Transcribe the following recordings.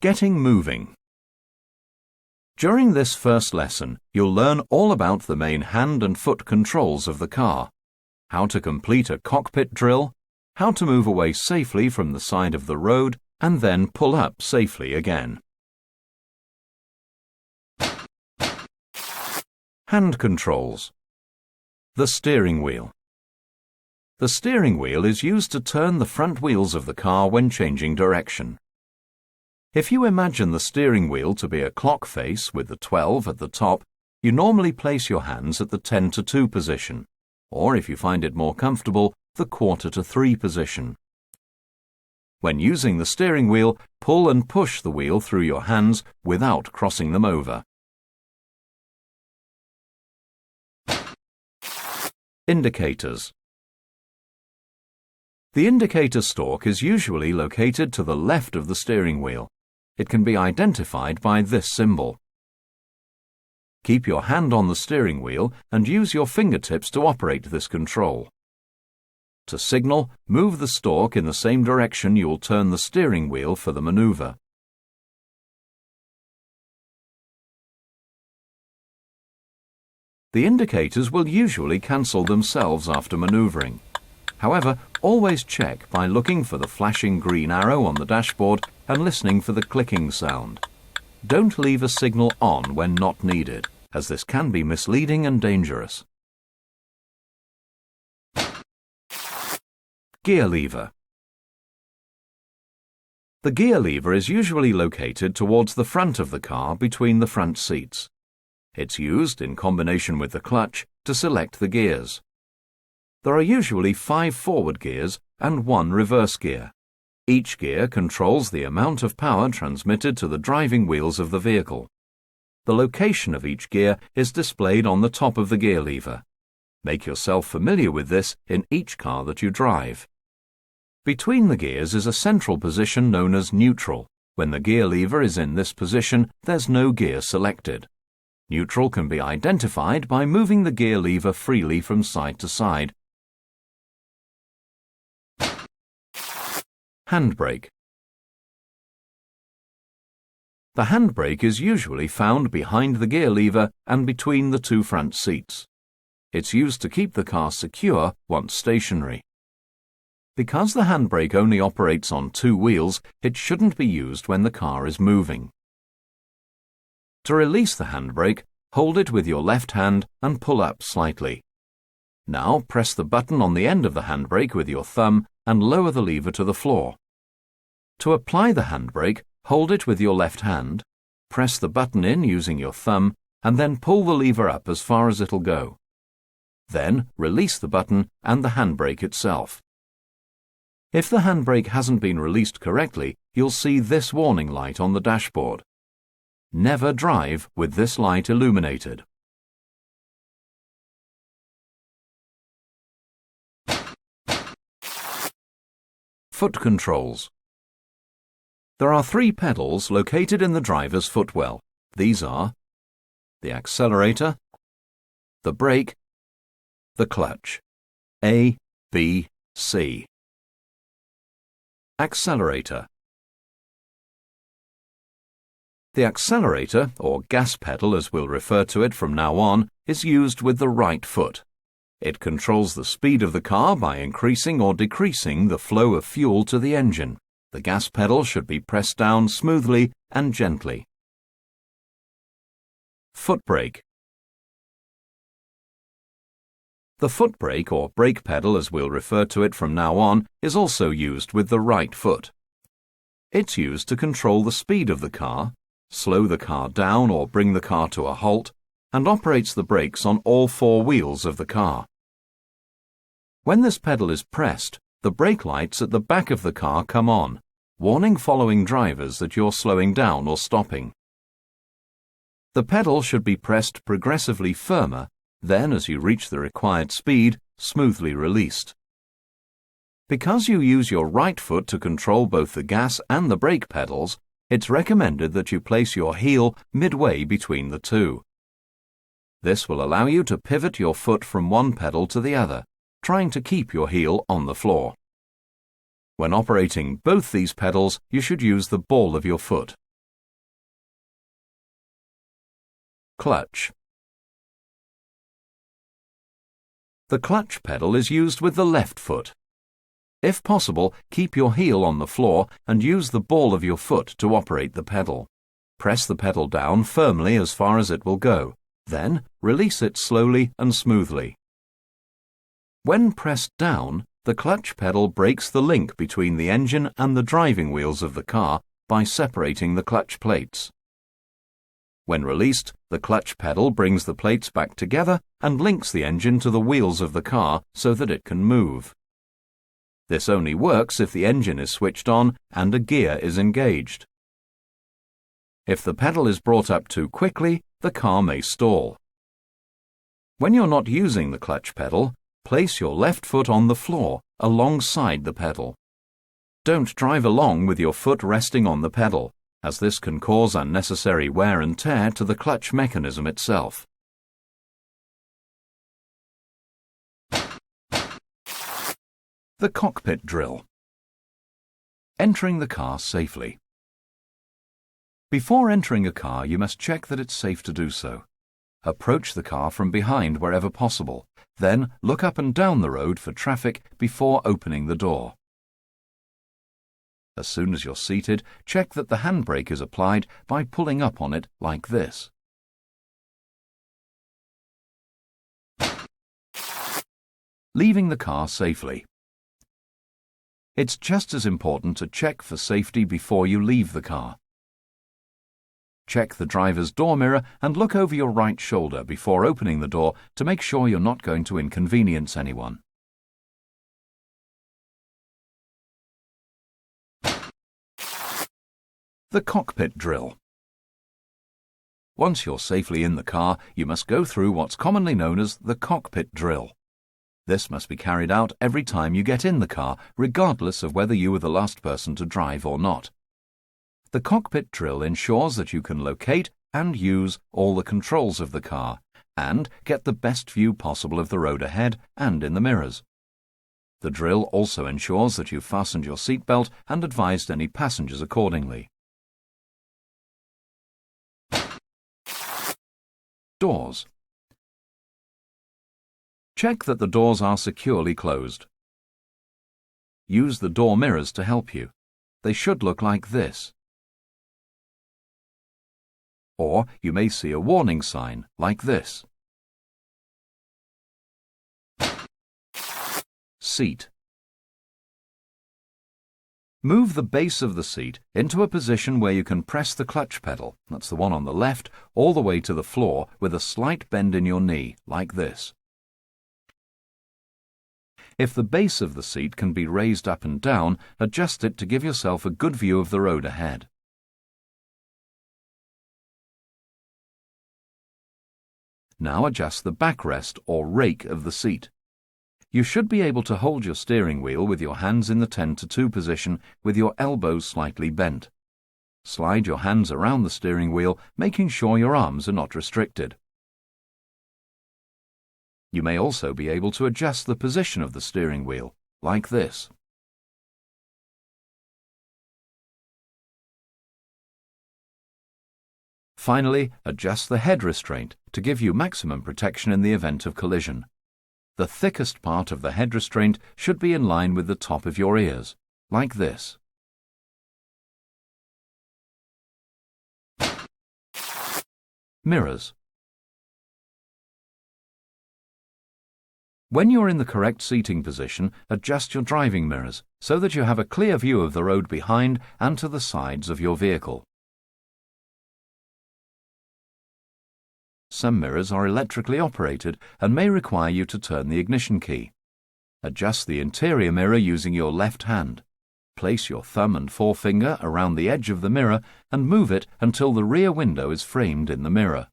Getting moving. During this first lesson, you'll learn all about the main hand and foot controls of the car, how to complete a cockpit drill, how to move away safely from the side of the road, and then pull up safely again. Hand controls. The steering wheel. The steering wheel is used to turn the front wheels of the car when changing direction. If you imagine the steering wheel to be a clock face with the 12 at the top, you normally place your hands at the 10 to 2 position, or if you find it more comfortable, the quarter to 3 position. When using the steering wheel, pull and push the wheel through your hands without crossing them over. Indicators. The indicator stalk is usually located to the left of the steering wheel. It can be identified by this symbol. Keep your hand on the steering wheel and use your fingertips to operate this control. To signal, move the stalk in the same direction you'll turn the steering wheel for the maneuver. The indicators will usually cancel themselves after maneuvering. However, always check by looking for the flashing green arrow on the dashboard and listening for the clicking sound. Don't leave a signal on when not needed, as this can be misleading and dangerous. Gear lever. The gear lever is usually located towards the front of the car between the front seats. It's used in combination with the clutch to select the gears. There are usually 5 forward gears and 1 reverse gear. Each gear controls the amount of power transmitted to the driving wheels of the vehicle. The location of each gear is displayed on the top of the gear lever. Make yourself familiar with this in each car that you drive. Between the gears is a central position known as neutral. When the gear lever is in this position, there's no gear selected. Neutral can be identified by moving the gear lever freely from side to side. Handbrake. The handbrake is usually found behind the gear lever and between the 2 front seats. It's used to keep the car secure once stationary. Because the handbrake only operates on 2 wheels, it shouldn't be used when the car is moving. To release the handbrake, hold it with your left hand and pull up slightly. Now press the button on the end of the handbrake with your thumb and lower the lever to the floor. To apply the handbrake, hold it with your left hand, press the button in using your thumb, and then pull the lever up as far as it'll go. Then release the button and the handbrake itself. If the handbrake hasn't been released correctly, you'll see this warning light on the dashboard. Never drive with this light illuminated. Foot controls. There are 3 pedals located in the driver's footwell. These are the accelerator, the brake, the clutch. A, B, C. Accelerator. The accelerator, or gas pedal as we'll refer to it from now on, is used with the right foot. It controls the speed of the car by increasing or decreasing the flow of fuel to the engine. The gas pedal should be pressed down smoothly and gently. Foot brake. The foot brake, or brake pedal as we'll refer to it from now on, is also used with the right foot. It's used to control the speed of the car, slow the car down or bring the car to a halt, and operates the brakes on all 4 wheels of the car. When this pedal is pressed, the brake lights at the back of the car come on, warning following drivers that you're slowing down or stopping. The pedal should be pressed progressively firmer, then as you reach the required speed, smoothly released. Because you use your right foot to control both the gas and the brake pedals, it's recommended that you place your heel midway between the 2. This will allow you to pivot your foot from one pedal to the other, trying to keep your heel on the floor. When operating both these pedals, you should use the ball of your foot. Clutch. The clutch pedal is used with the left foot. If possible, keep your heel on the floor and use the ball of your foot to operate the pedal. Press the pedal down firmly as far as it will go. Then, release it slowly and smoothly. When pressed down, the clutch pedal breaks the link between the engine and the driving wheels of the car by separating the clutch plates. When released, the clutch pedal brings the plates back together and links the engine to the wheels of the car so that it can move. This only works if the engine is switched on and a gear is engaged. If the pedal is brought up too quickly, the car may stall. When you're not using the clutch pedal, place your left foot on the floor alongside the pedal. Don't drive along with your foot resting on the pedal, as this can cause unnecessary wear and tear to the clutch mechanism itself. The cockpit drill. Entering the car safely. Before entering a car, you must check that it's safe to do so. Approach the car from behind wherever possible. Then look up and down the road for traffic before opening the door. As soon as you're seated, check that the handbrake is applied by pulling up on it like this. Leaving the car safely. It's just as important to check for safety before you leave the car. Check the driver's door mirror and look over your right shoulder before opening the door to make sure you're not going to inconvenience anyone. The cockpit drill. Once you're safely in the car, you must go through what's commonly known as the cockpit drill. This must be carried out every time you get in the car, regardless of whether you were the last person to drive or not. The cockpit drill ensures that you can locate and use all the controls of the car and get the best view possible of the road ahead and in the mirrors. The drill also ensures that you've fastened your seatbelt and advised any passengers accordingly. Doors. Check that the doors are securely closed. Use the door mirrors to help you. They should look like this. Or you may see a warning sign like this. Seat. Move the base of the seat into a position where you can press the clutch pedal, that's the one on the left, all the way to the floor with a slight bend in your knee, like this. If the base of the seat can be raised up and down, adjust it to give yourself a good view of the road ahead. Now adjust the backrest or rake of the seat. You should be able to hold your steering wheel with your hands in the 10-2 position with your elbows slightly bent. Slide your hands around the steering wheel, making sure your arms are not restricted. You may also be able to adjust the position of the steering wheel, like this. Finally, adjust the head restraint to give you maximum protection in the event of collision. The thickest part of the head restraint should be in line with the top of your ears, like this. Mirrors. When you're in the correct seating position, adjust your driving mirrors so that you have a clear view of the road behind and to the sides of your vehicle. Some mirrors are electrically operated and may require you to turn the ignition key. Adjust the interior mirror using your left hand. Place your thumb and forefinger around the edge of the mirror and move it until the rear window is framed in the mirror.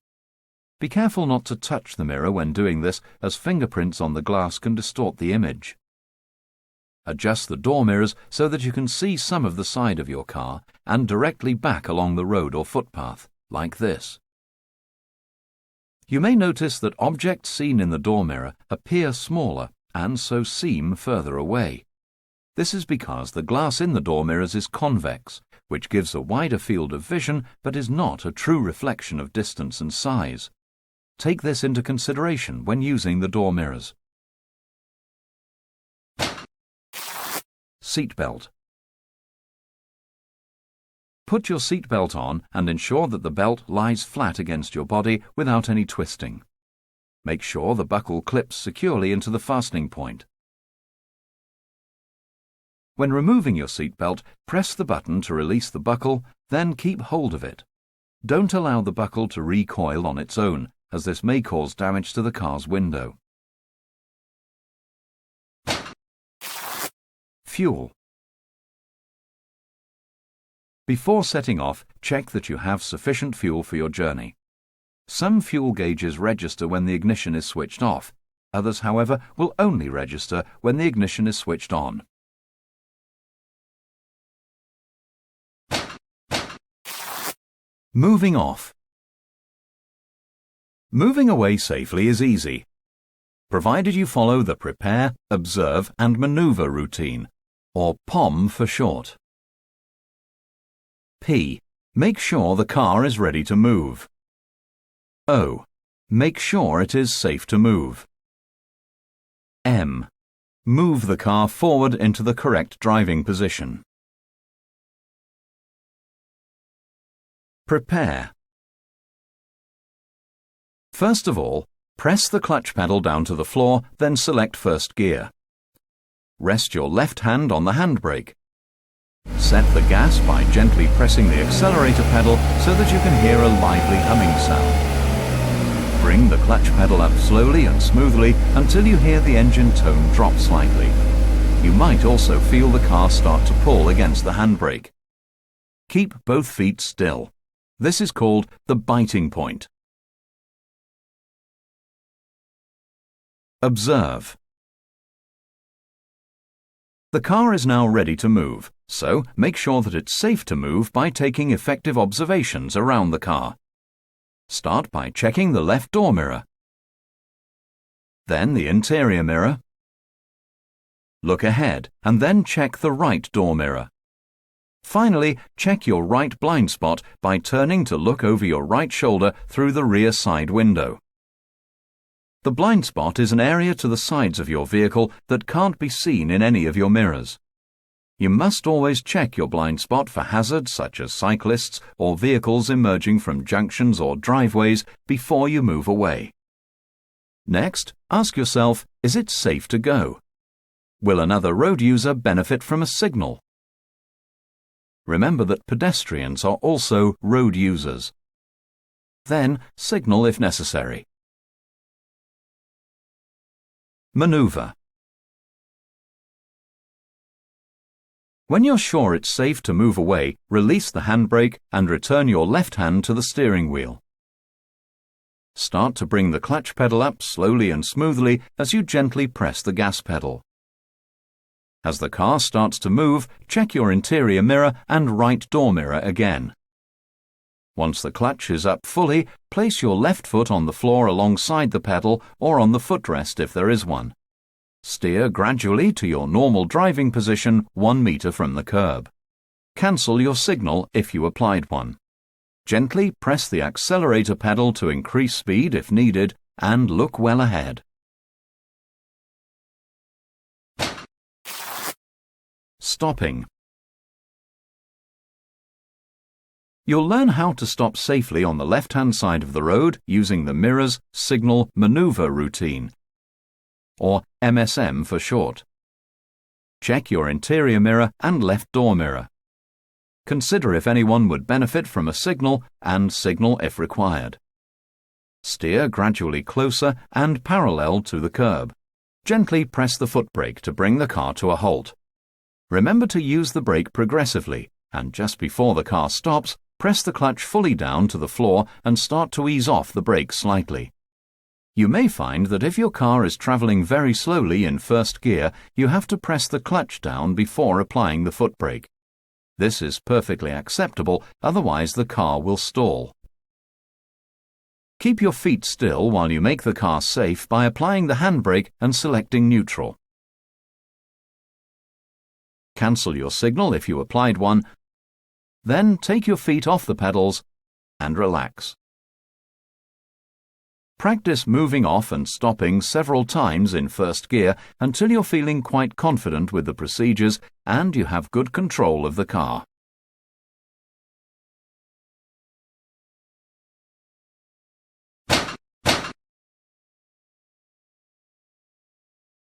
Be careful not to touch the mirror when doing this, as fingerprints on the glass can distort the image. Adjust the door mirrors so that you can see some of the side of your car and directly back along the road or footpath, like this. You may notice that objects seen in the door mirror appear smaller and so seem further away. This is because the glass in the door mirrors is convex, which gives a wider field of vision but is not a true reflection of distance and size. take this into consideration when using the door mirrors. Seatbelt. Put your seatbelt on and ensure that the belt lies flat against your body without any twisting. Make sure the buckle clips securely into the fastening point. When removing your seatbelt, press the button to release the buckle, then keep hold of it. Don't allow the buckle to recoil on its own, as this may cause damage to the car's window. Fuel. Before setting off, check that you have sufficient fuel for your journey. Some fuel gauges register when the ignition is switched off. Others, however, will only register when the ignition is switched on. Moving off. Moving away safely is easy, provided you follow the Prepare, Observe and Maneuver routine, or POM for short. P. Make sure the car is ready to move. O. Make sure it is safe to move. M. Move the car forward into the correct driving position. Prepare. First of all, press the clutch pedal down to the floor, then select first gear. Rest your left hand on the handbrake. Set the gas by gently pressing the accelerator pedal so that you can hear a lively humming sound. Bring the clutch pedal up slowly and smoothly until you hear the engine tone drop slightly. You might also feel the car start to pull against the handbrake. Keep both feet still. This is called the biting point. Observe. The car is now ready to move, so make sure that it's safe to move by taking effective observations around the car. Start by checking the left door mirror, then the interior mirror. Look ahead and then check the right door mirror. Finally, check your right blind spot by turning to look over your right shoulder through the rear side window. The blind spot is an area to the sides of your vehicle that can't be seen in any of your mirrors. You must always check your blind spot for hazards such as cyclists or vehicles emerging from junctions or driveways before you move away. Next, ask yourself, is it safe to go? Will another road user benefit from a signal? Remember that pedestrians are also road users. Then, signal if necessary. Maneuver. When you're sure it's safe to move away, release the handbrake and return your left hand to the steering wheel. Start to bring the clutch pedal up slowly and smoothly as you gently press the gas pedal. As the car starts to move, check your interior mirror and right door mirror again. Once the clutch is up fully, place your left foot on the floor alongside the pedal or on the footrest if there is one. Steer gradually to your normal driving position 1 meter from the curb. Cancel your signal if you applied one. Gently press the accelerator pedal to increase speed if needed and look well ahead. Stopping. You'll learn how to stop safely on the left-hand side of the road using the mirrors, signal, maneuver routine, or MSM for short. Check your interior mirror and left door mirror. Consider if anyone would benefit from a signal and signal if required. Steer gradually closer and parallel to the curb. Gently press the foot brake to bring the car to a halt. Remember to use the brake progressively, and just before the car stops, press the clutch fully down to the floor and start to ease off the brake slightly. You may find that if your car is travelling very slowly in first gear, you have to press the clutch down before applying the foot brake. This is perfectly acceptable, otherwise the car will stall. Keep your feet still while you make the car safe by applying the handbrake and selecting neutral. Cancel your signal if you applied one. Then take your feet off the pedals and relax. Practice moving off and stopping several times in first gear until you're feeling quite confident with the procedures and you have good control of the car.